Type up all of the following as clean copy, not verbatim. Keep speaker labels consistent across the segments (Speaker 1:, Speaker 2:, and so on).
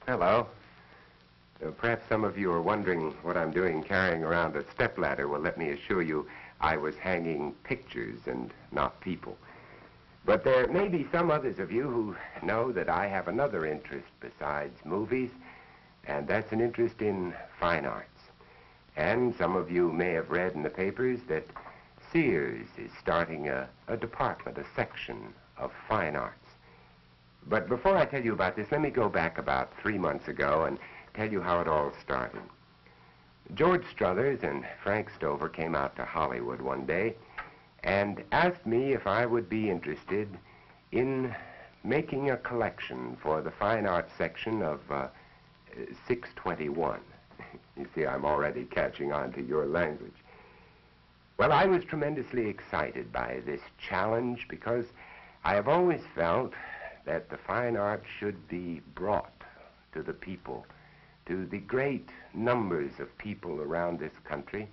Speaker 1: Hello. Perhaps some of you are wondering what I'm doing carrying around a stepladder. Well, let me assure you, I was hanging pictures and not people. But there may be some others of you who know that I have another interest besides movies, and that's an interest in fine arts. And some of you may have read in the papers that Sears is starting a department, a section of fine arts. But before I tell you about this, let me go back about 3 months ago and tell you how it all started. George Struthers and Frank Stover came out to Hollywood one day and asked me if I would be interested in making a collection for the fine arts section of 621. You see, I'm already catching on to your language. Well, I was tremendously excited by this challenge because I have always felt that the fine arts should be brought to the people, to the great numbers of people around this country.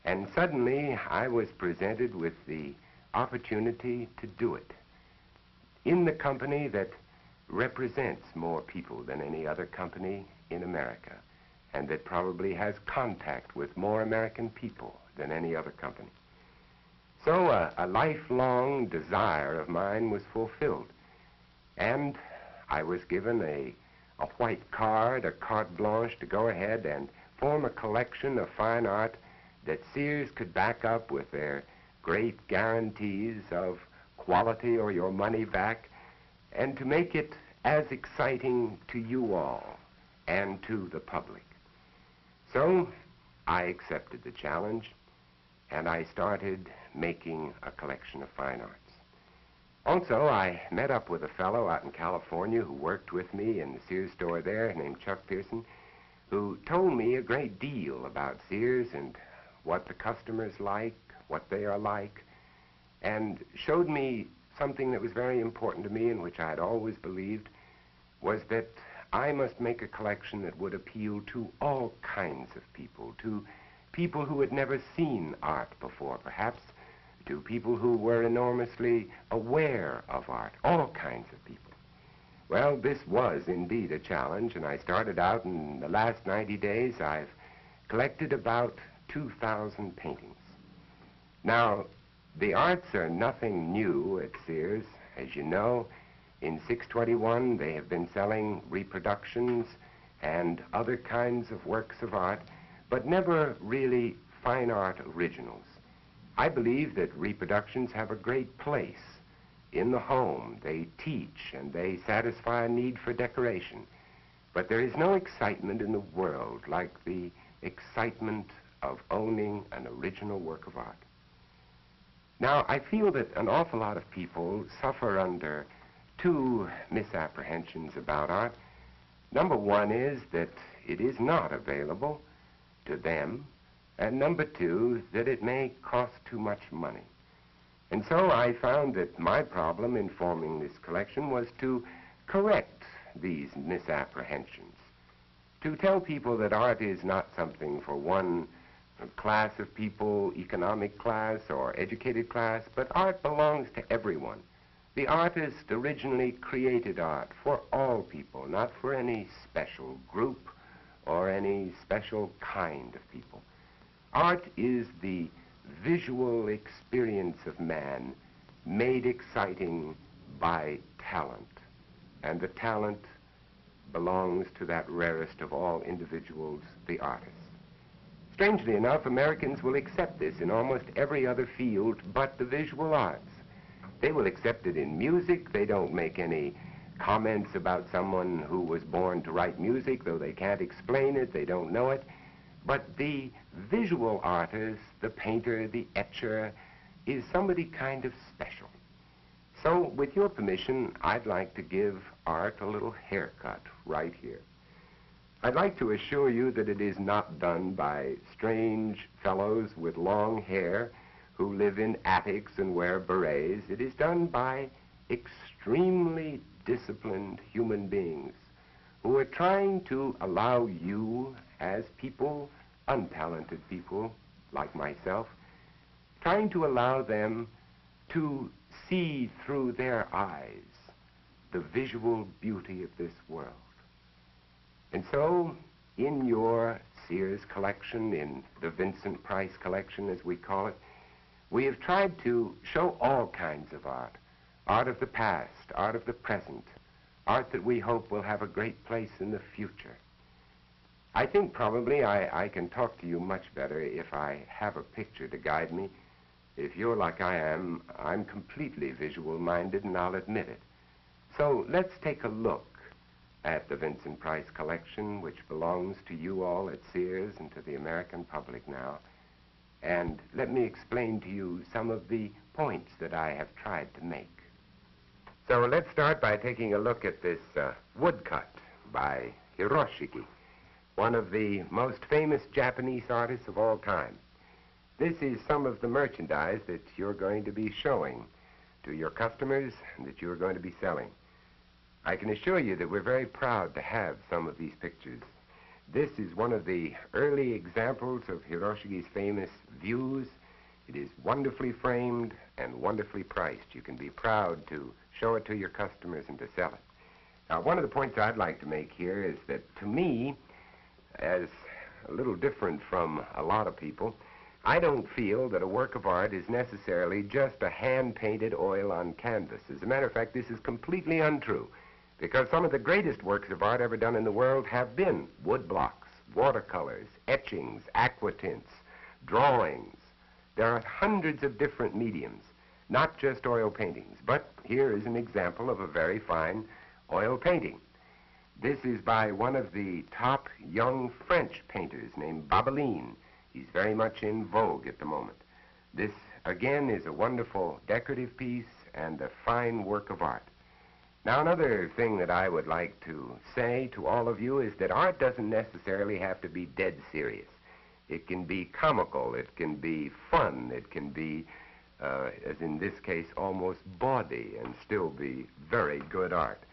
Speaker 1: And suddenly I was presented with the opportunity to do it in the company that represents more people than any other company in America, and that probably has contact with more American people than any other company. So a lifelong desire of mine was fulfilled, and I was given a white card, a carte blanche to go ahead and form a collection of fine art that Sears could back up with their great guarantees of quality or your money back, and to make it as exciting to you all and to the public. So I accepted the challenge, and I started making a collection of fine arts. Also, I met up with a fellow out in California who worked with me in the Sears store there named Chuck Pearson, who told me a great deal about Sears and what the customers like, what they are like, and showed me something that was very important to me and which I had always believed, was that I must make a collection that would appeal to all kinds of people, to people who had never seen art before, perhaps to people who were enormously aware of art, all kinds of people. Well, this was indeed a challenge, and I started out, and in the last 90 days I've collected about 2,000 paintings. Now, the arts are nothing new at Sears. As you know, in 621 they have been selling reproductions and other kinds of works of art, but never really fine art originals. I believe that reproductions have a great place in the home. They teach and they satisfy a need for decoration. But there is no excitement in the world like the excitement of owning an original work of art. Now, I feel that an awful lot of people suffer under two misapprehensions about art. Number one is that it is not available to them, and number two, that it may cost too much money. And so I found that my problem in forming this collection was to correct these misapprehensions, to tell people that art is not something for one class of people, economic class or educated class, but art belongs to everyone. The artist originally created art for all people, not for any special group or any special kind of people. Art is the visual experience of man made exciting by talent, and the talent belongs to that rarest of all individuals, the artist. Strangely enough, Americans will accept this in almost every other field but the visual arts. They will accept it in music. They don't make any comments about someone who was born to write music, though they can't explain it, they don't know it. But the visual artist, the painter, the etcher, is somebody kind of special. So, with your permission, I'd like to give art a little haircut right here. I'd like to assure you that it is not done by strange fellows with long hair who live in attics and wear berets. It is done by extremely disciplined human beings who are trying to allow you, as people, untalented people like myself, trying to allow them to see through their eyes the visual beauty of this world. And so, in your Sears collection, in the Vincent Price collection, as we call it, we have tried to show all kinds of art. Art of the past, art of the present, art that we hope will have a great place in the future. I think probably I can talk to you much better if I have a picture to guide me. If you're like I am, I'm completely visual-minded, and I'll admit it. So let's take a look at the Vincent Price collection, which belongs to you all at Sears and to the American public now. And let me explain to you some of the points that I have tried to make. So let's start by taking a look at this woodcut by Hiroshige, one of the most famous Japanese artists of all time. This is some of the merchandise that you're going to be showing to your customers and that you're going to be selling. I can assure you that we're very proud to have some of these pictures. This is one of the early examples of Hiroshige's famous views. It is wonderfully framed and wonderfully priced. You can be proud to show it to your customers and to sell it. Now, one of the points I'd like to make here is that, to me, as a little different from a lot of people, I don't feel that a work of art is necessarily just a hand-painted oil on canvas. As a matter of fact, this is completely untrue, because some of the greatest works of art ever done in the world have been wood blocks, watercolors, etchings, aqua tints, drawings. There are hundreds of different mediums, not just oil paintings, but here is an example of a very fine oil painting. This is by one of the top young French painters named Babeline. He's very much in vogue at the moment. This, again, is a wonderful decorative piece and a fine work of art. Now, another thing that I would like to say to all of you is that art doesn't necessarily have to be dead serious. It can be comical, it can be fun, it can be, as in this case, almost bawdy and still be very good art.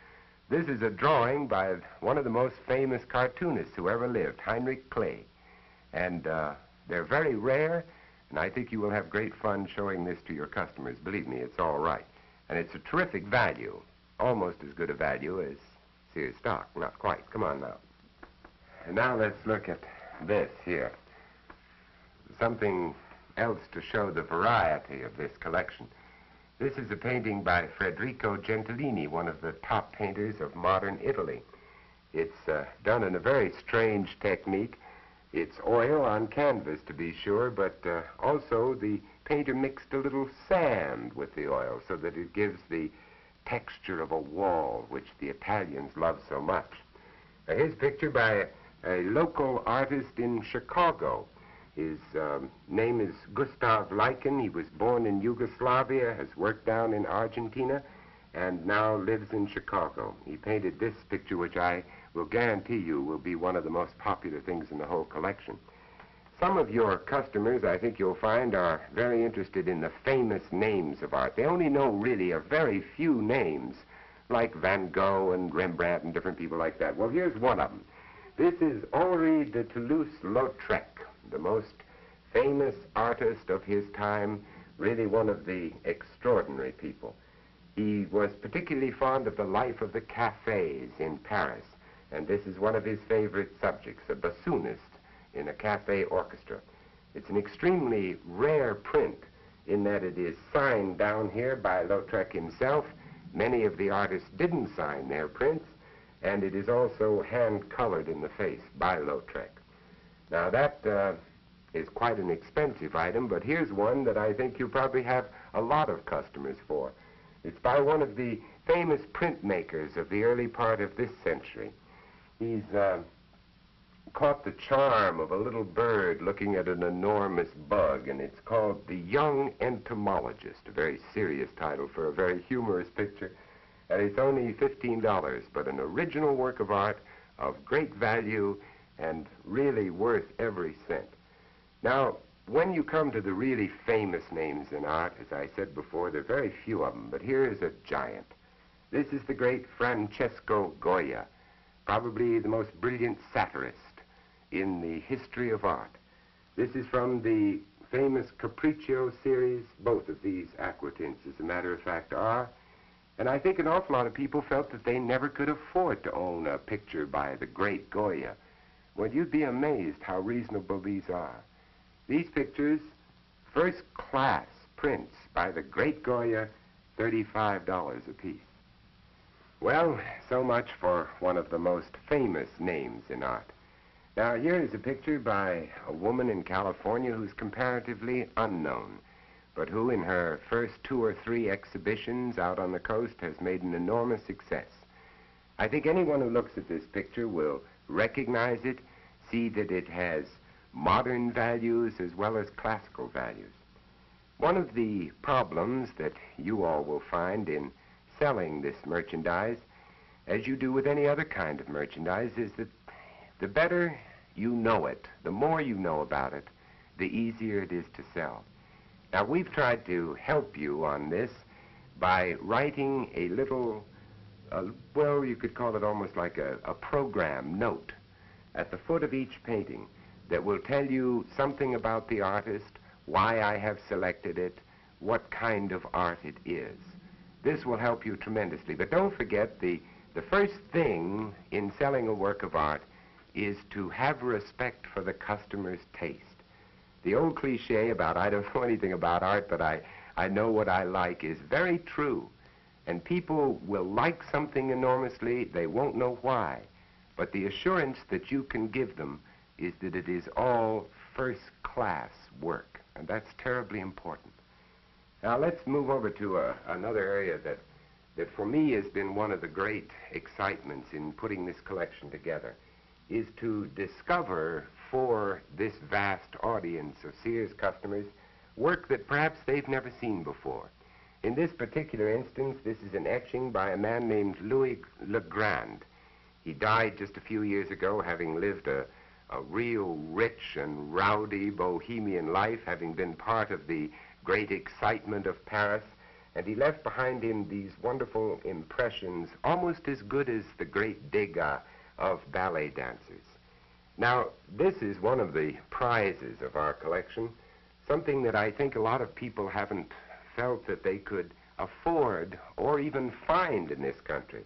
Speaker 1: This is a drawing by one of the most famous cartoonists who ever lived, Heinrich Clay. And they're very rare, and I think you will have great fun showing this to your customers. Believe me, it's all right. And it's a terrific value, almost as good a value as Sears stock. Not quite. Come on now. And now let's look at this here. Something else to show the variety of this collection. This is a painting by Federico Gentilini, one of the top painters of modern Italy. It's done in a very strange technique. It's oil on canvas, to be sure, but also the painter mixed a little sand with the oil so that it gives the texture of a wall, which the Italians love so much. Here's a picture by a local artist in Chicago. His name is Gustav Lichen. He was born in Yugoslavia, has worked down in Argentina, and now lives in Chicago. He painted this picture, which I will guarantee you will be one of the most popular things in the whole collection. Some of your customers, I think you'll find, are very interested in the famous names of art. They only know really a very few names, like Van Gogh and Rembrandt and different people like that. Well, here's one of them. This is Henri de Toulouse-Lautrec, the most famous artist of his time, really one of the extraordinary people. He was particularly fond of the life of the cafes in Paris, and this is one of his favorite subjects, a bassoonist in a cafe orchestra. It's an extremely rare print in that it is signed down here by Lautrec himself. Many of the artists didn't sign their prints, and it is also hand-colored in the face by Lautrec. Now that is quite an expensive item, but here's one that I think you probably have a lot of customers for. It's by one of the famous printmakers of the early part of this century. He's caught the charm of a little bird looking at an enormous bug, and it's called The Young Entomologist, a very serious title for a very humorous picture, and it's only $15, but an original work of art of great value and really worth every cent. Now, when you come to the really famous names in art, as I said before, there are very few of them, but here is a giant. This is the great Francesco Goya, probably the most brilliant satirist in the history of art. This is from the famous Capriccio series. Both of these aquatints, as a matter of fact, are. And I think an awful lot of people felt that they never could afford to own a picture by the great Goya. Well, you'd be amazed how reasonable these are. These pictures, first-class prints by the great Goya, $35 a piece. Well, so much for one of the most famous names in art. Now, here is a picture by a woman in California who's comparatively unknown, but who in her first 2 or 3 exhibitions out on the coast has made an enormous success. I think anyone who looks at this picture will recognize it, see that it has modern values as well as classical values. One of the problems that you all will find in selling this merchandise, as you do with any other kind of merchandise, is that the better you know it, the more you know about it, the easier it is to sell. Now, we've tried to help you on this by writing a little, well, you could call it almost like a program note at the foot of each painting that will tell you something about the artist, why I have selected it, what kind of art it is. This will help you tremendously. But don't forget, the first thing in selling a work of art is to have respect for the customer's taste. The old cliche about I don't know anything about art, but I know what I like is very true. And people will like something enormously, they won't know why. But the assurance that you can give them is that it is all first-class work, and that's terribly important. Now, let's move over to another area that for me has been one of the great excitements in putting this collection together, is to discover for this vast audience of Sears customers work that perhaps they've never seen before. In this particular instance, this is an etching by a man named Louis Legrand. He died just a few years ago, having lived a real rich and rowdy bohemian life, having been part of the great excitement of Paris, and he left behind him these wonderful impressions, almost as good as the great Degas of ballet dancers. Now, this is one of the prizes of our collection, something that I think a lot of people haven't felt that they could afford or even find in this country.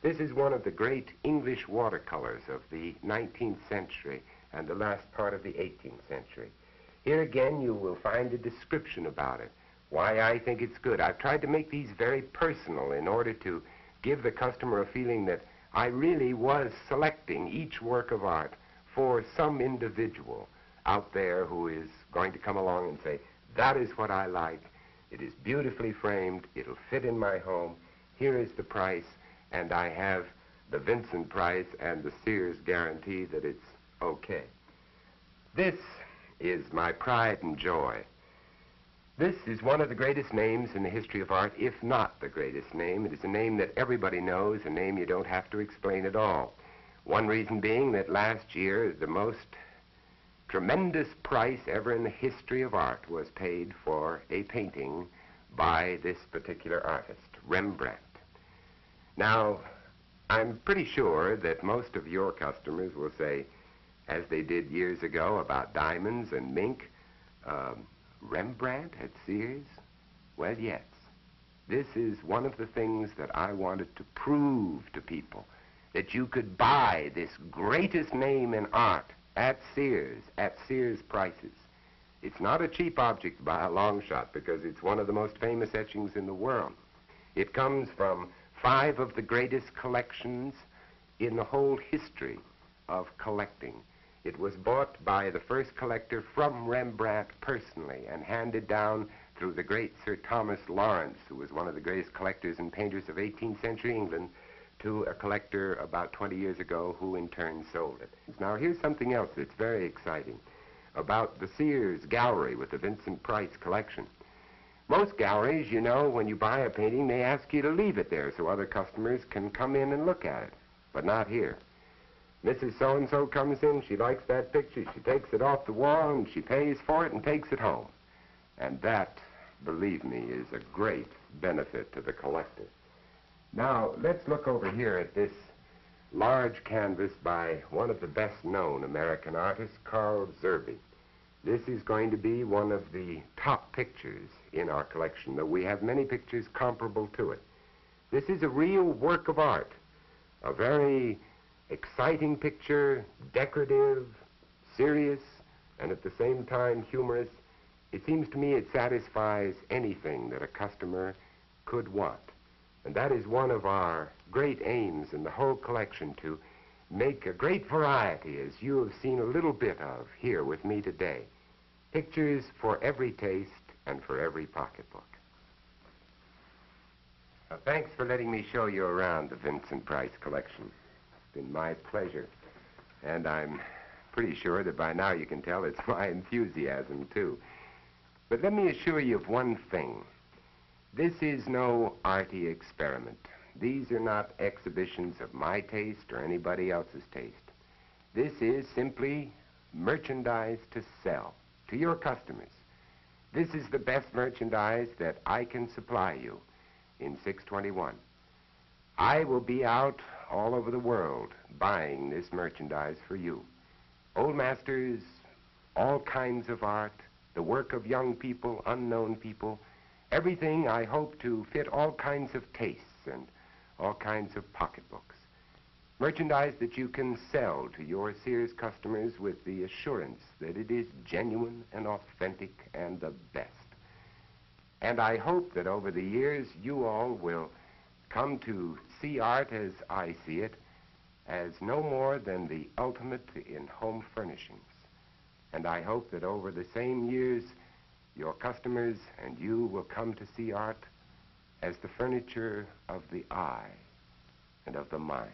Speaker 1: This is one of the great English watercolors of the 19th century and the last part of the 18th century. Here again you will find a description about it, why I think it's good. I've tried to make these very personal in order to give the customer a feeling that I really was selecting each work of art for some individual out there who is going to come along and say, that is what I like, it is beautifully framed, it'll fit in my home, here is the price, and I have the Vincent Price and the Sears guarantee that it's okay. This is my pride and joy. This is one of the greatest names in the history of art, if not the greatest name. It is a name that everybody knows, a name you don't have to explain at all. One reason being that last year, the most tremendous price ever in the history of art was paid for a painting by this particular artist, Rembrandt. Now, I'm pretty sure that most of your customers will say, as they did years ago about diamonds and mink, Rembrandt at Sears? Well, yes. This is one of the things that I wanted to prove to people, that you could buy this greatest name in art at Sears prices. It's not a cheap object by a long shot because it's one of the most famous etchings in the world. It comes from 5 of the greatest collections in the whole history of collecting. It was bought by the first collector from Rembrandt personally and handed down through the great Sir Thomas Lawrence, who was one of the greatest collectors and painters of 18th century England, to a collector about 20 years ago who in turn sold it. Now, here's something else that's very exciting about the Sears gallery with the Vincent Price collection. Most galleries, you know, when you buy a painting, they ask you to leave it there so other customers can come in and look at it, but not here. Mrs. So-and-so comes in, she likes that picture, she takes it off the wall, and she pays for it and takes it home. And that, believe me, is a great benefit to the collector. Now, let's look over here at this large canvas by one of the best-known American artists, Carl Zerby. This is going to be one of the top pictures in our collection, though we have many pictures comparable to it. This is a real work of art, a very exciting picture, decorative, serious, and at the same time humorous. It seems to me it satisfies anything that a customer could want. And that is one of our great aims in the whole collection, to make a great variety, as you have seen a little bit of here with me today. Pictures for every taste and for every pocketbook. Now, thanks for letting me show you around the Vincent Price collection. It's been my pleasure. And I'm pretty sure that by now you can tell it's my enthusiasm, too. But let me assure you of one thing. This is no arty experiment. These are not exhibitions of my taste or anybody else's taste. This is simply merchandise to sell to your customers. This is the best merchandise that I can supply you in 621. I will be out all over the world buying this merchandise for you. Old masters, all kinds of art, the work of young people, unknown people, everything I hope to fit all kinds of tastes and all kinds of pocketbooks. Merchandise that you can sell to your Sears customers with the assurance that it is genuine and authentic and the best. And I hope that over the years you all will come to see art as I see it, as no more than the ultimate in home furnishings. And I hope that over the same years, your customers and you will come to see art as the furniture of the eye and of the mind.